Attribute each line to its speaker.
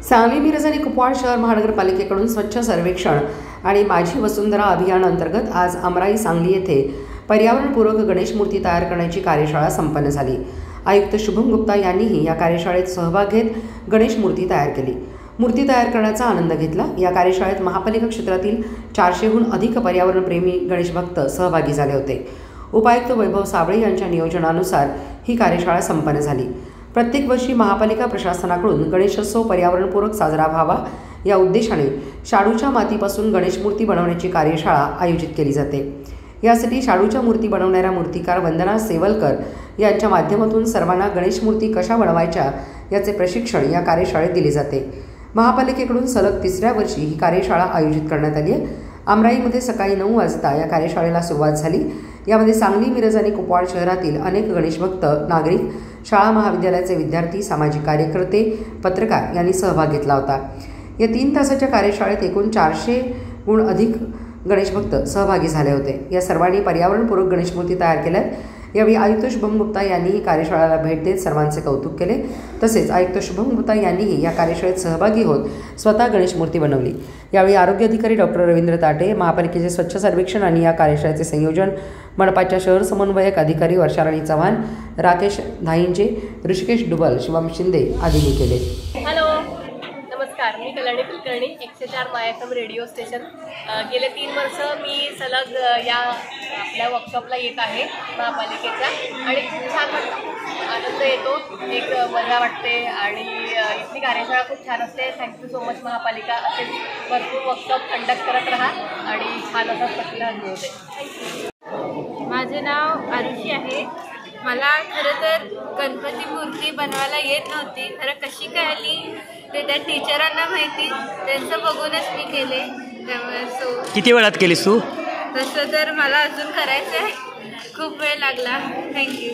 Speaker 1: सांगली मिरज आणि कुपवाड शहर महानगरपालिकेकडून स्वच्छ सर्वेक्षण आणि माझी वसुंधरा अभियान अंतर्गत आज अमराई सांगली येथे पर्यावरणपूरक गणेश मूर्ती तयार करण्याची कार्यशाळा संपन्न झाली। आयुक्त शुभम गुप्ता यांनीही या कार्यशाळेत सहभाग घेत गणेश मूर्ती तयार केली। मूर्ती तयार करण्याचा आनंद घेतला। या कार्यशाळेत महापालिका क्षेत्रातील 400हून अधिक पर्यावरणप्रेमी गणेश भक्त सहभागी झाले होते। उपायुक्त वैभव साबळे यांच्या नियोजनानुसार ही कार्यशाळा संपन्न झाली। प्रत्येक वर्षी महापालिका प्रशासनाकडून गणेशोत्सव पर्यावरणपूरक साजरा व्हावा या उद्देशाने शाडूच्या मातीपासून गणेश मूर्ती बनवण्याची कार्यशाळा आयोजित केली जाते। यासाठी शाडूच्या मूर्ती बनवणाऱ्या मूर्तिकार वंदना सेवलकर यांच्या माध्यमातून सर्वांना गणेश मूर्ती कशा बनवायच्या याचे प्रशिक्षण या कार्यशाळेत दिले जाते। महापालिकेकडून सलग 3ऱ्या वर्षी ही कार्यशाळा आयोजित करण्यात आली आहे। अमराईमध्ये सकाळी 9 वाजता या कार्यशाळेला सुरुवात झाली। यामध्ये सांगली, मिरज आणि कुपवाड शहरातील अनेक गणेश भक्त, नागरिक, शाळा महाविद्यालयाचे विद्यार्थी, सामाजिक कार्यकर्ते, पत्रकार यांनी सहभाग घेतला होता। या 3 तासाच्या कार्यशाळेत एकूण 400हून अधिक गणेश भक्त सहभागी झाले होते। या सर्वांनी पर्यावरणपूरक गणेश मूर्ती तयार केल्या। यावेळी आयुक्त शुभम गुप्ता यांनीही कार्यशाळेला भेट देत सर्वांचे कौतुक केले। तसेच आयुक्त शुभम गुप्ता यांनीही या कार्यशाळेत सहभागी होत स्वतः गणेश मूर्ती बनवली। यावेळी आरोग्य अधिकारी डॉक्टर रवींद्र ताटे, महापालिकेचे स्वच्छ सर्वेक्षण आणि या कार्यशाळेचे संयोजन मनपाच्या शहर समन्वयक अधिकारी वर्षाराणी चव्हाण, राकेश धाईंजे, ऋषिकेश डुबल, शिवम शिंदे आदींनी केले।
Speaker 2: हॅलो, नमस्कार। मी कल्याणी कुलकर्णी, 104 मायाकम रेडिओ स्टेशन। गेले 3 वर्ष मी सलग या आपल्या वर्कशॉपला येत आहे महापालिकेच्या आणि खूप छान वाटतं, आनंद येतो, एक मजा वाटते आणि इथली कार्यशाळा खूप छान असते। थँक्यू सो मच महापालिका, असे भरपूर वर्कशॉप कंडक्ट करत राहा आणि छान असा प्रतिसाद मिळते।
Speaker 3: माझे नाव आरुषी आहे। मला खरं तर गणपती मूर्ती बनवायला येत नव्हती, खरं कशी काय आली ते त्या टीचरांना माहिती, त्यांचं बघूनच मी केले। त्यामुळे
Speaker 4: किती वेळात केलीस तू?
Speaker 3: तसं तर मला अजून करायचं आहे, खूप वेळ लागला। थँक्यू।